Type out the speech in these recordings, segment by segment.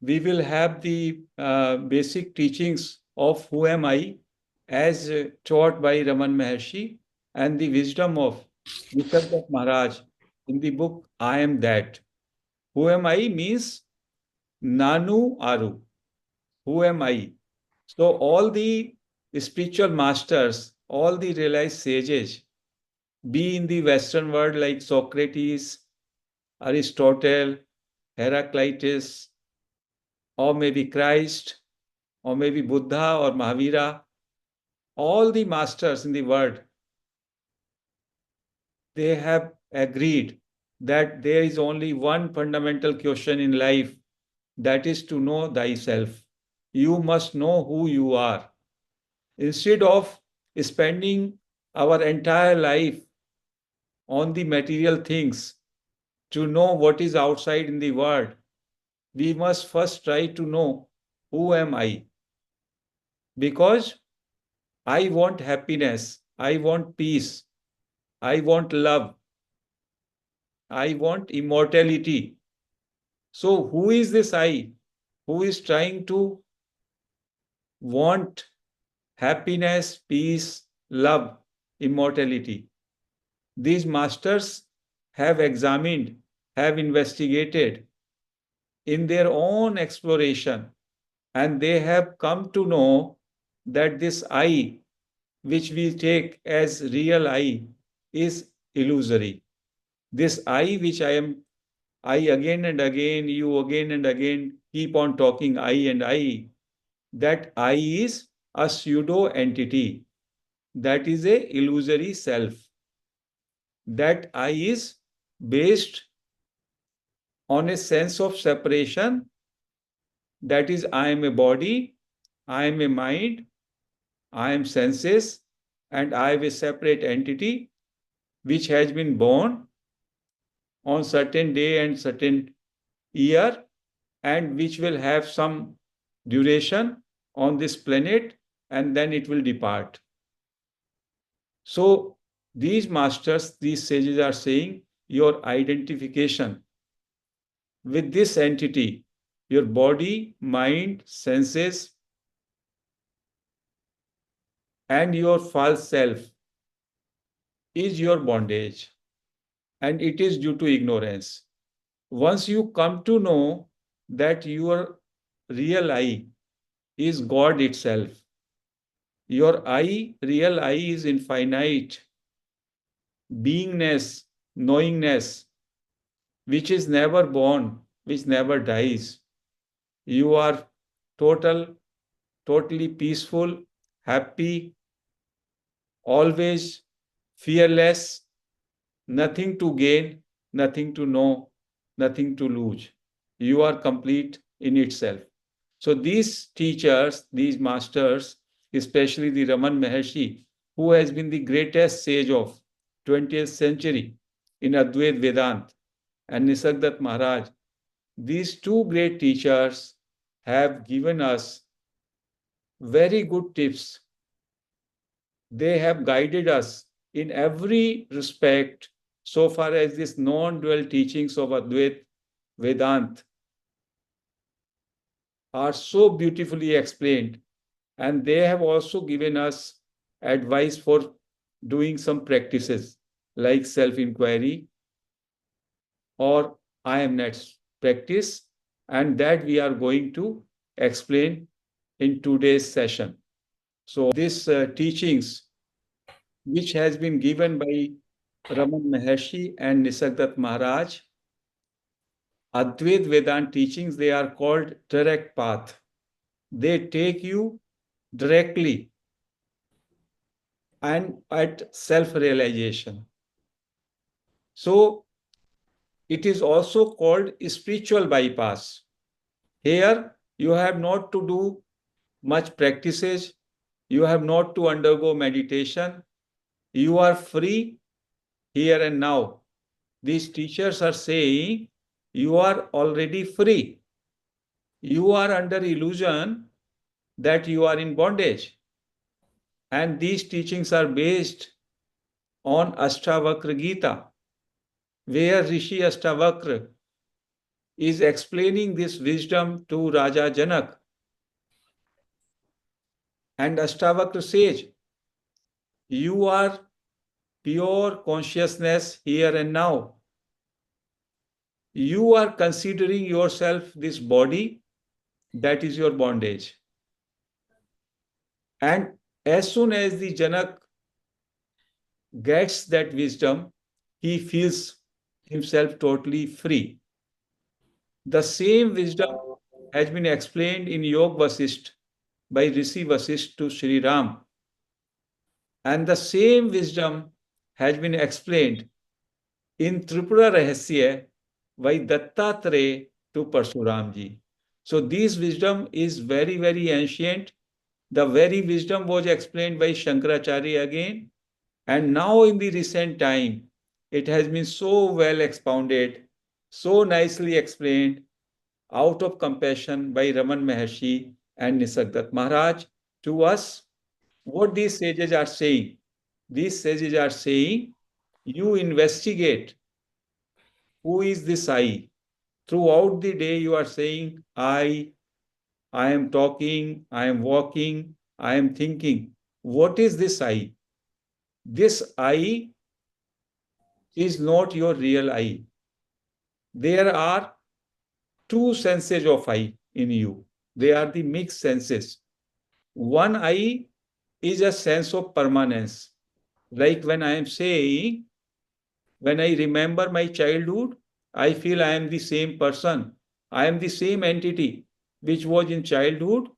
we will have the basic teachings of who am I as taught by Raman Maharshi and the wisdom of Nisargadatta Maharaj in the book I Am That. Who am I means Nanu Aru. Who am I? So all the spiritual masters, all the realized sages, be in the Western world like Socrates, Aristotle, Heraclitus, or maybe Christ, or maybe Buddha or Mahavira, all the masters in the world, they have agreed that there is only one fundamental question in life, that is to know thyself. You must know who you are. Instead of spending our entire life on the material things to know what is outside in the world, we must first try to know who am I? Because I want happiness, I want peace, I want love, I want immortality. So, who is this I who is trying to want happiness, peace, love, immortality? These masters have examined, have investigated in their own exploration, and they have come to know that this I, which we take as real I, is illusory. This I, which I again and again, you again and again keep on talking I and I, that I is a pseudo entity. That is a illusory self. That I is based on a sense of separation. That is, I am a body, I am a mind, I am senses, and I am a separate entity which has been born on certain day and certain year, and which will have some duration on this planet, and then it will depart. So these masters, these sages are saying your identification with this entity, your body, mind, senses, and your false self is your bondage, and it is due to ignorance. Once you come to know that your real I is God itself, your I, real I, is infinite beingness, knowingness, which is never born, which never dies. You are totally peaceful, happy, always fearless, nothing to gain, nothing to know, nothing to lose. You are complete in itself. So these teachers, these masters, especially the Raman Maharshi, who has been the greatest sage of 20th century in Advait Vedant, and Nisargadatta Maharaj, these two great teachers have given us very good tips. They have guided us in every respect so far as this non-dual teachings of Advait Vedant are so beautifully explained. And they have also given us advice for doing some practices like self-inquiry or I am next practice, and that we are going to explain in today's session. So these teachings, which has been given by Raman Maharshi and Nisargadatta Maharaj, Advait Vedant teachings, they are called direct path. They take you directly and at self-realization. So it is also called spiritual bypass. Here you have not to do much practices, you have not to undergo meditation, you are free here and now. These teachers are saying you are already free. You are under illusion that you are in bondage. And these teachings are based on Ashtavakra Gita, where Rishi Ashtavakra is explaining this wisdom to Raja Janak. And Ashtavakra says, you are pure consciousness here and now. You are considering yourself this body, that is your bondage. And as soon as the Janak gets that wisdom, he feels himself totally free. The same wisdom has been explained in Yog Vasisht by Rishi Vasisht to Sri Ram. And the same wisdom has been explained in Tripura Rahasya by Dattatreya to Parshuramji. So this wisdom is very, very ancient. The very wisdom was explained by Shankaracharya again. And now in the recent time, it has been so well expounded, so nicely explained out of compassion by Raman Maharshi and Nisargadatta Maharaj to us. What these sages are saying? These sages are saying, you investigate who is this I. Throughout the day, you are saying, I am talking, I am walking, I am thinking. What is this I? This I is not your real I. There are two senses of I in you. They are the mixed senses. One I is a sense of permanence. Like when I am saying, when I remember my childhood, I feel I am the same person. I am the same entity which was in childhood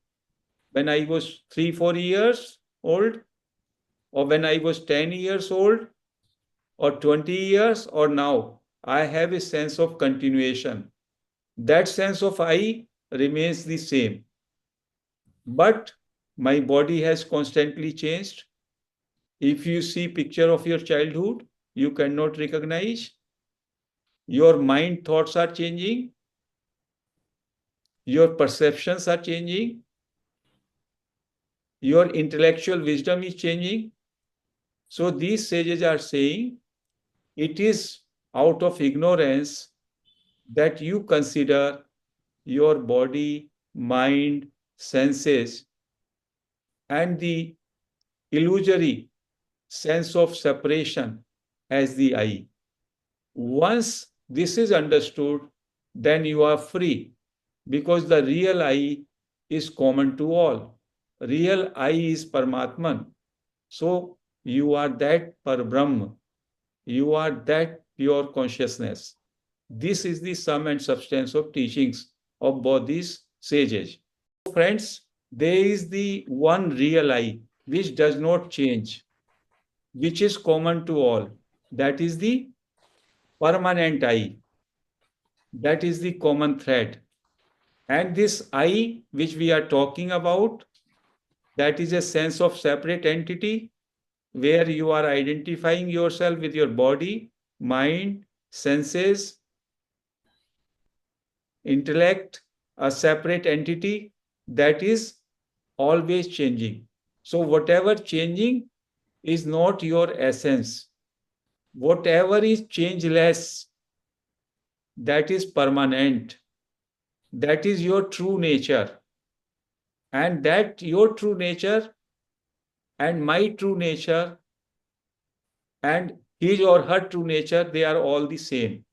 when I was 3, 4 years old, or when I was 10 years old, or 20 years, or now. I have a sense of continuation. That sense of I remains the same. But my body has constantly changed. If you see picture of your childhood, you cannot recognize. Your mind thoughts are changing. Your perceptions are changing. Your intellectual wisdom is changing. So these sages are saying it is out of ignorance that you consider your body, mind, senses, and the illusory sense of separation as the I. Once this is understood, then you are free because the real I is common to all. Real I is Paramatman. So you are that Parbrahma. You are that pure consciousness. This is the sum and substance of teachings of both these sages. Friends, there is the one real I which does not change, which is common to all. That is the permanent I. That is the common thread. And this I, which we are talking about, that is a sense of separate entity where you are identifying yourself with your body, mind, senses, intellect, a separate entity that is always changing. So, whatever changing is not your essence. Whatever is changeless, that is permanent. That is your true nature. And that your true nature and my true nature and his or her true nature, they are all the same.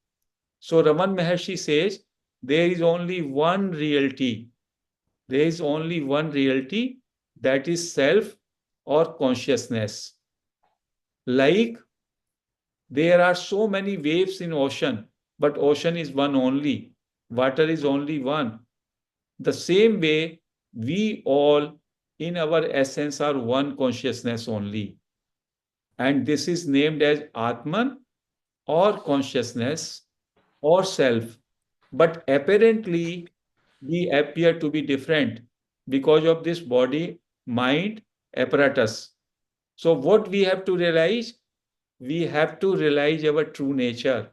So Raman Maharshi says, there is only one reality. There is only one reality, that is self or consciousness. Like there are so many waves in ocean, but ocean is one only. Water is only one. The same way, we all in our essence are one consciousness only. And this is named as Atman or consciousness or self. But apparently, we appear to be different because of this body mind apparatus. So, what we have to realize? We have to realize our true nature.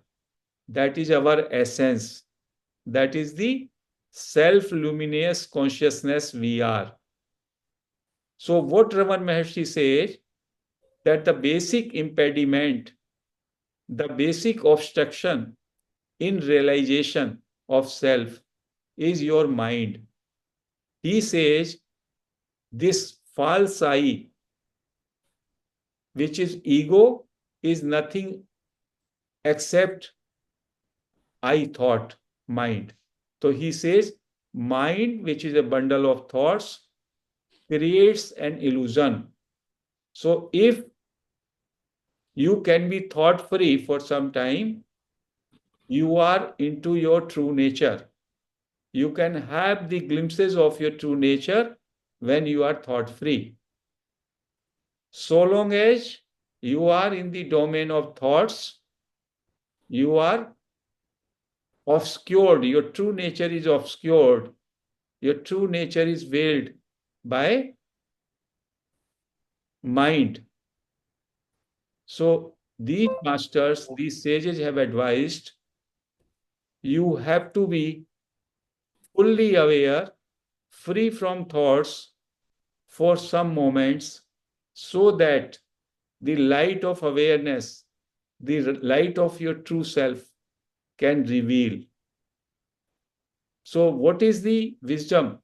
That is our essence. That is the self luminous consciousness we are. So, what Raman Maharshi says that the basic impediment, the basic obstruction in realization of self is your mind. He says this false I, which is ego, is nothing except I thought, mind. So he says mind, which is a bundle of thoughts, creates an illusion. So if you can be thought free for some time, you are into your true nature. You can have the glimpses of your true nature when you are thought free. So long as you are in the domain of thoughts, you are obscured. Your true nature is obscured. Your true nature is veiled by mind. So these masters, these sages have advised you have to be fully aware, free from thoughts for some moments, so that the light of awareness, the light of your true self can reveal. So, what is the wisdom?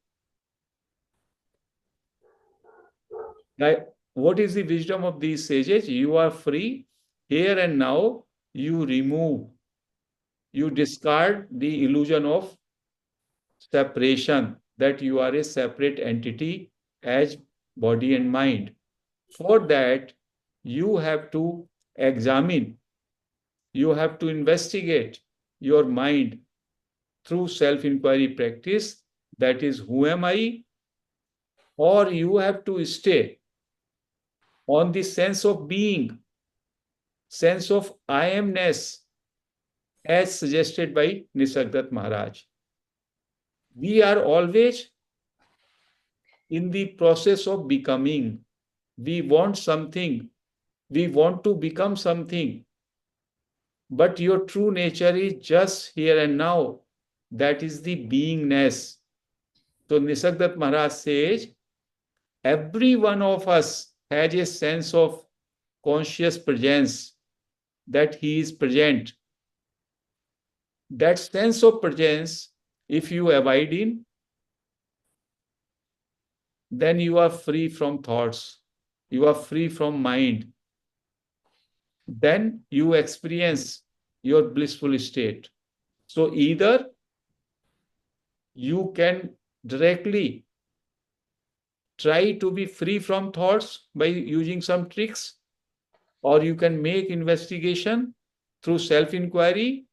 What is the wisdom of these sages? You are free here and now. You remove, you discard the illusion of separation, that you are a separate entity as body and mind. For that, you have to examine, you have to investigate your mind through self inquiry practice. That is, who am I? Or you have to stay on the sense of being, sense of I amness, as suggested by Nisargadatta Maharaj. We are always in the process of becoming. We want something, we want to become something, but your true nature is just here and now. That is the beingness. So Nisargadatta Maharaj says, every one of us has a sense of conscious presence, that he is present. That sense of presence, if you abide in, then you are free from thoughts, you are free from mind. Then you experience your blissful state. So either you can directly try to be free from thoughts by using some tricks, or you can make investigation through self-inquiry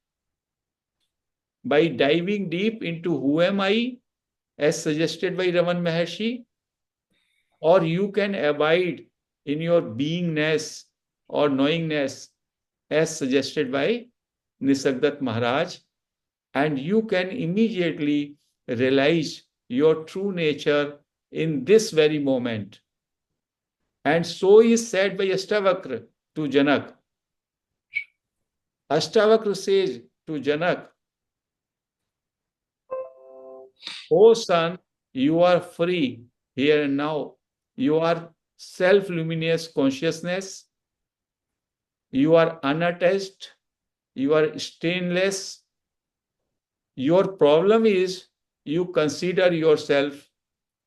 by diving deep into who am I, as suggested by Raman Maharshi, or you can abide in your beingness or knowingness, as suggested by Nisargadatta Maharaj, and you can immediately realize your true nature in this very moment. And so is said by Ashtavakra to Janak. Ashtavakra says to Janak, O son, you are free here and now. You are self-luminous consciousness. You are unattached. You are stainless. Your problem is you consider yourself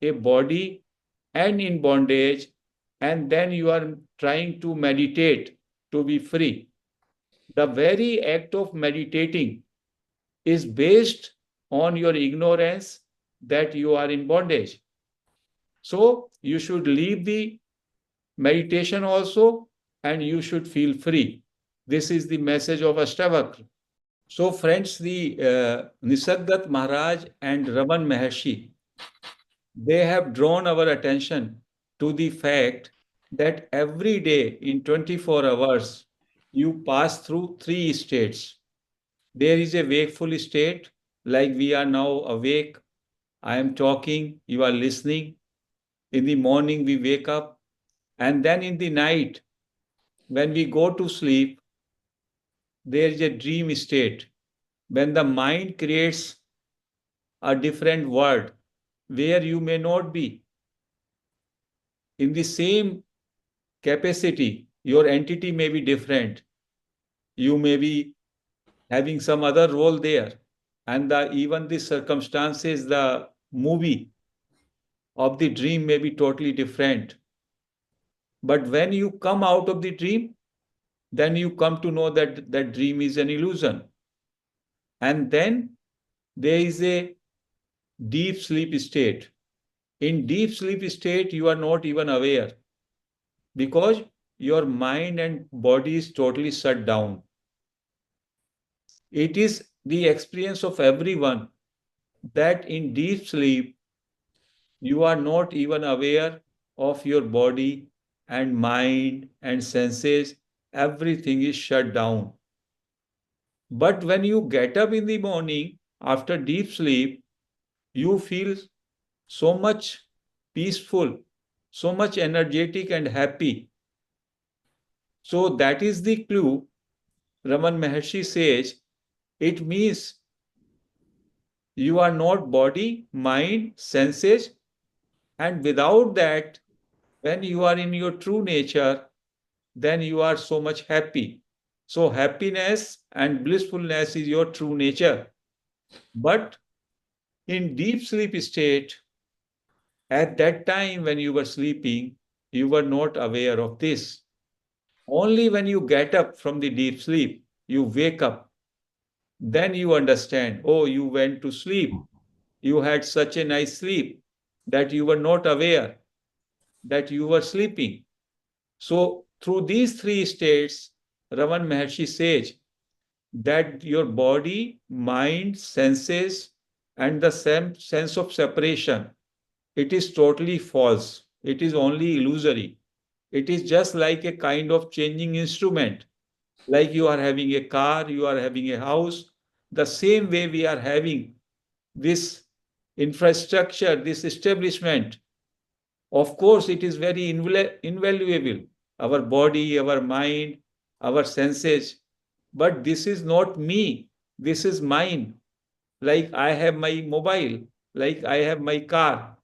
a body and in bondage, and then you are trying to meditate to be free. The very act of meditating is based on your ignorance that you are in bondage. So you should leave the meditation also, and you should feel free. This is the message of Ashtavakra. So friends, the Nisargadatta Maharaj and Raman Maharshi, they have drawn our attention to the fact that every day in 24 hours, you pass through three states. There is a wakeful state, like we are now awake. I am talking, you are listening. In the morning, we wake up. And then in the night, when we go to sleep, there is a dream state, when the mind creates a different world where you may not be. In the same capacity, your entity may be different. You may be having some other role there. and even the circumstances, the movie of the dream may be totally different. But when you come out of the dream, then you come to know that that dream is an illusion. And then there is a deep sleep state. In deep sleep state, you are not even aware because your mind and body is totally shut down. It is the experience of everyone that in deep sleep, you are not even aware of your body and mind and senses. Everything is shut down. But when you get up in the morning after deep sleep, you feel so much peaceful, so much energetic and happy. So that is the clue. Raman Maharshi says it means you are not body, mind, senses, and without that, when you are in your true nature, then you are so much happy. So happiness and blissfulness is your true nature. But in deep sleep state, at that time when you were sleeping, you were not aware of this. Only when you get up from the deep sleep, you wake up, then you understand, oh, you went to sleep. You had such a nice sleep that you were not aware that you were sleeping. So, through these three states, Raman Maharshi says that your body, mind, senses, and the same sense of separation, it is totally false. It is only illusory. It is just like a kind of changing instrument. Like you are having a car, you are having a house. The same way we are having this infrastructure, this establishment. Of course, it is very invaluable. Our body, our mind, our senses. But this is not me. This is mine. Like I have my mobile, like I have my car.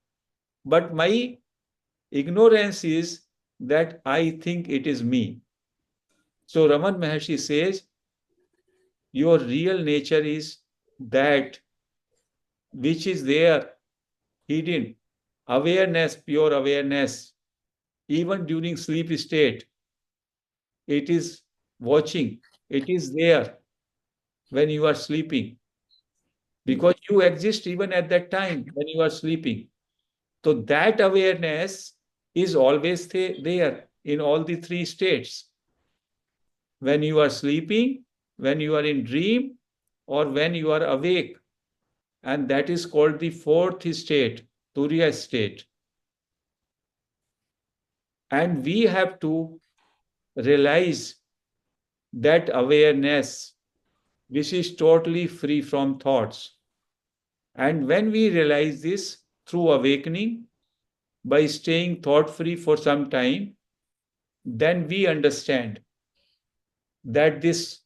But my ignorance is that I think it is me. So Raman Maharshi says, your real nature is that which is there, hidden, awareness, pure awareness. Even during sleep state, it is watching, it is there when you are sleeping, because you exist even at that time when you are sleeping. So that awareness is always there in all the three states. When you are sleeping, when you are in dream, or when you are awake. And that is called the fourth state, Turiya state. And we have to realize that awareness, which is totally free from thoughts. And when we realize this through awakening, by staying thought free for some time, then we understand that this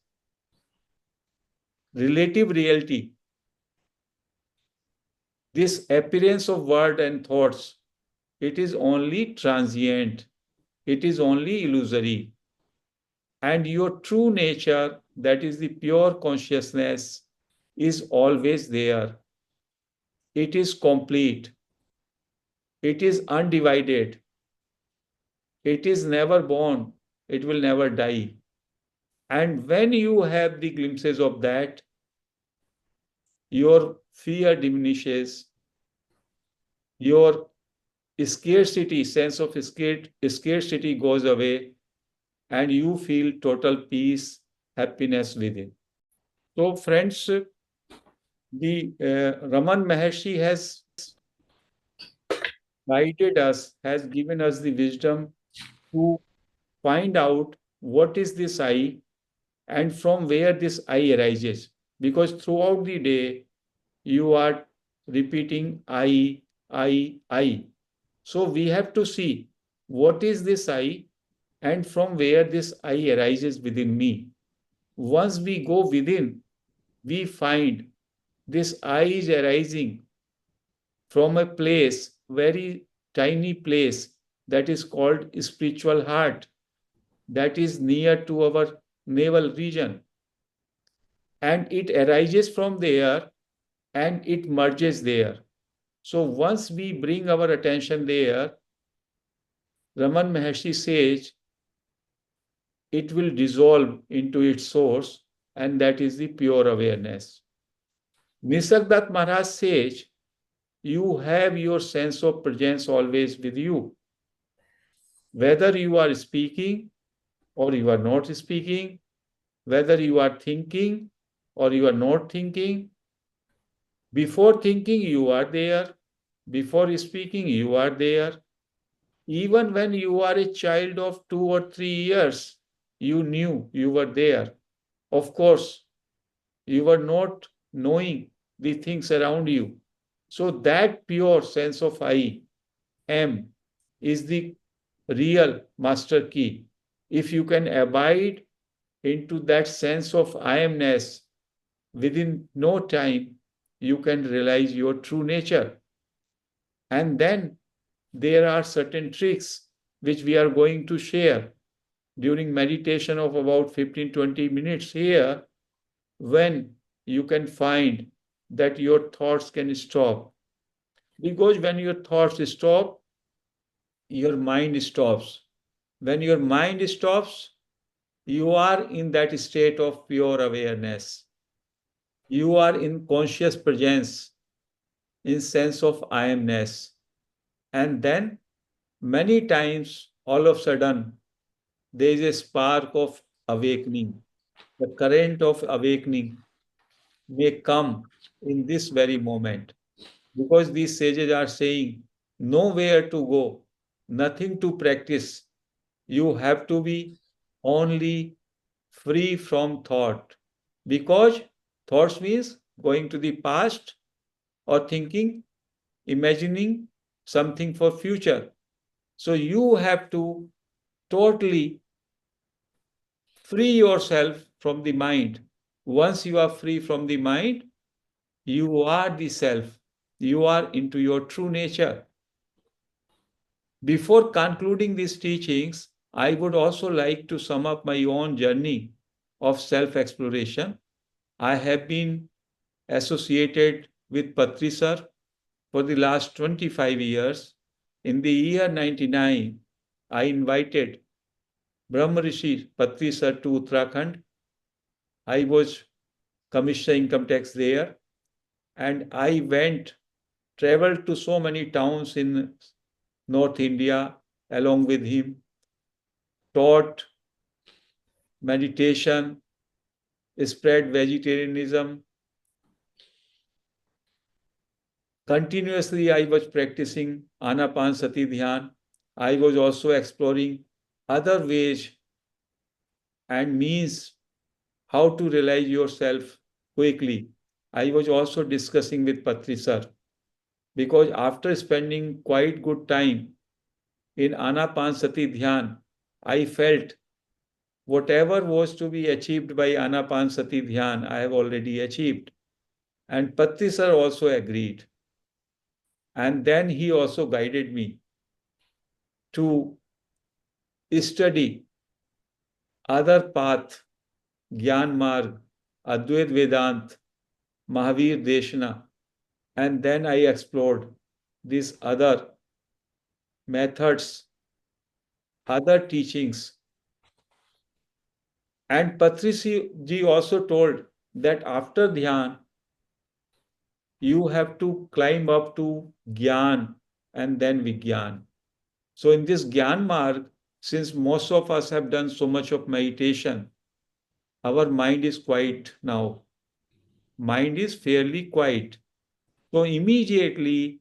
relative reality, this appearance of world and thoughts, it is only transient, it is only illusory. And your true nature, that is the pure consciousness, is always there. It is complete, it is undivided, it is never born, it will never die. And when you have the glimpses of that, your fear diminishes, your scarcity, sense of scarcity goes away, and you feel total peace, happiness within. So, friends, the Raman Maharshi has guided us, has given us the wisdom to find out what is this I and from where this I arises. Because throughout the day, you are repeating I. So we have to see what is this I and from where this I arises within me. Once we go within, we find this I is arising from a place, very tiny place, that is called spiritual heart, that is near to our navel region. And it arises from there and it merges there. So once we bring our attention there, Raman Maharshi says it will dissolve into its source, and that is the pure awareness. Nisargadatta Maharaj says you have your sense of presence always with you. Whether you are speaking or you are not speaking, whether you are thinking or you are not thinking, before thinking you are there, before speaking you are there. Even when you are a child of 2 or 3 years, you knew you were there. Of course, you were not knowing the things around you. So that pure sense of I am is the real master key. If you can abide into that sense of I amness, within no time, you can realize your true nature. And then there are certain tricks which we are going to share during meditation of about 15-20 minutes here, when you can find that your thoughts can stop. Because when your thoughts stop, your mind stops. When your mind stops, you are in that state of pure awareness. You are in conscious presence, in sense of I amness. And then many times, all of a sudden, there is a spark of awakening. The current of awakening may come in this very moment, because these sages are saying nowhere to go, nothing to practice. You have to be only free from thought, because thoughts means going to the past or thinking, imagining something for future. So you have to totally free yourself from the mind. Once you are free from the mind, you are the self. You are into your true nature. Before concluding these teachings, I would also like to sum up my own journey of self exploration. I have been associated with Patri Sir for the last 25 years. In the year 99, I invited Brahma Rishi Patri Sir to Uttarakhand. I was Commissioner Income Tax there, and I traveled to so many towns in North India along with him, taught meditation, spread vegetarianism. Continuously, I was practicing Anapan-sati Dhyan. I was also exploring other ways and means how to realize yourself quickly. I was also discussing with Patri Sir, because after spending quite good time in Anapan-sati Dhyan, I felt whatever was to be achieved by Anapan-sati Dhyan, I have already achieved. And Patri Sir also agreed. And then he also guided me to study other path, Gyan Marg, Advait Vedant, Mahavir Deshna. And then I explored these other methods, other teachings. And Patri ji also told that after Dhyan, you have to climb up to Gyan and then Vigyan. So in this Gyan Marg, since most of us have done so much of meditation, our mind is quiet now. Mind is fairly quiet. So immediately,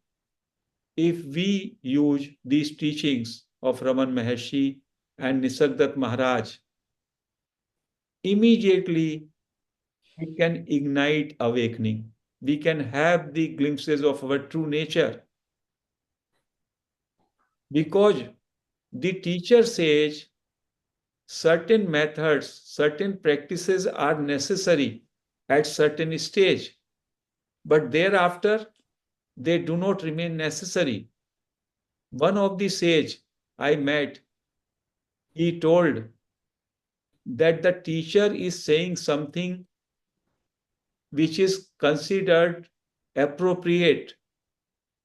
if we use these teachings of Raman Maharshi and Nisargadatta Maharaj, immediately we can ignite awakening. We can have the glimpses of our true nature. Because the teacher says certain methods, certain practices are necessary at certain stage, but thereafter they do not remain necessary. One of the sage I met, he told that the teacher is saying something which is considered appropriate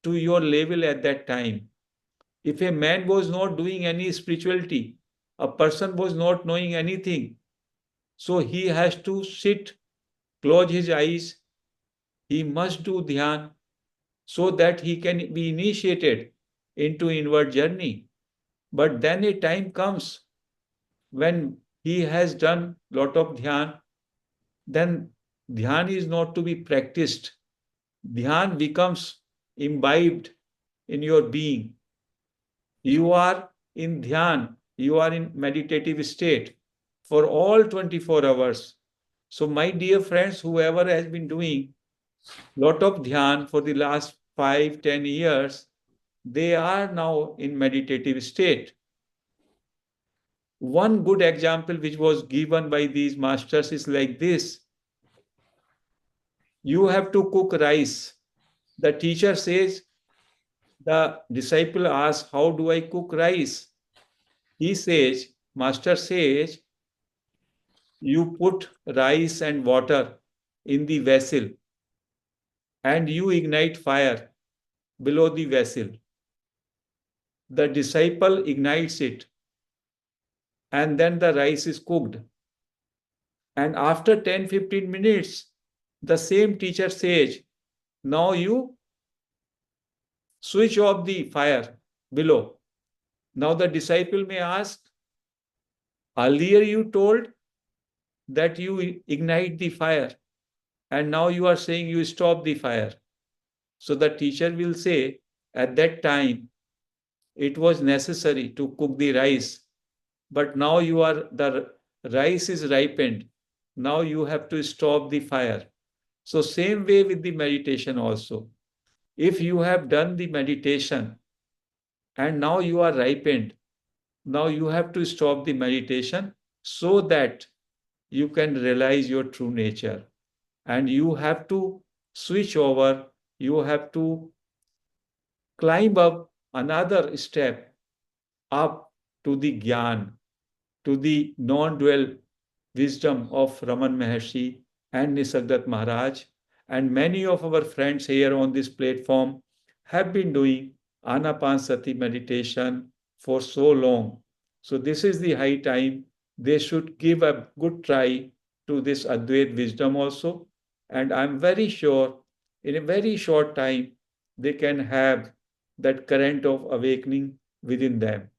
to your level at that time. If a man was not doing any spirituality, a person was not knowing anything, so he has to sit, close his eyes, he must do dhyan so that he can be initiated into inward journey. But then a time comes when he has done lot of dhyan, then dhyan is not to be practiced. Dhyan becomes imbibed in your being. You are in dhyan, you are in meditative state for all 24 hours. So, my dear friends, whoever has been doing lot of dhyan for the last 5, 10 years, they are now in meditative state. One good example which was given by these masters is like this. You have to cook rice. The teacher says, the disciple asks, how do I cook rice? He says, master says, you put rice and water in the vessel and you ignite fire below the vessel. The disciple ignites it and then the rice is cooked. And after 10-15 minutes, the same teacher says, now you switch off the fire below. Now the disciple may ask, earlier you told that you ignite the fire, and now you are saying you stop the fire. So the teacher will say, at that time, it was necessary to cook the rice, but now the rice is ripened. Now you have to stop the fire. So same way with the meditation also. If you have done the meditation and now you are ripened, now you have to stop the meditation so that you can realize your true nature. And you have to switch over, you have to climb up another step up to the Gyan, to the non-dual wisdom of Raman Maharshi and Nisargadatta Maharaj. And many of our friends here on this platform have been doing Anapanasati meditation for so long. So this is the high time they should give a good try to this Advait wisdom also. And I'm very sure in a very short time they can have that current of awakening within them.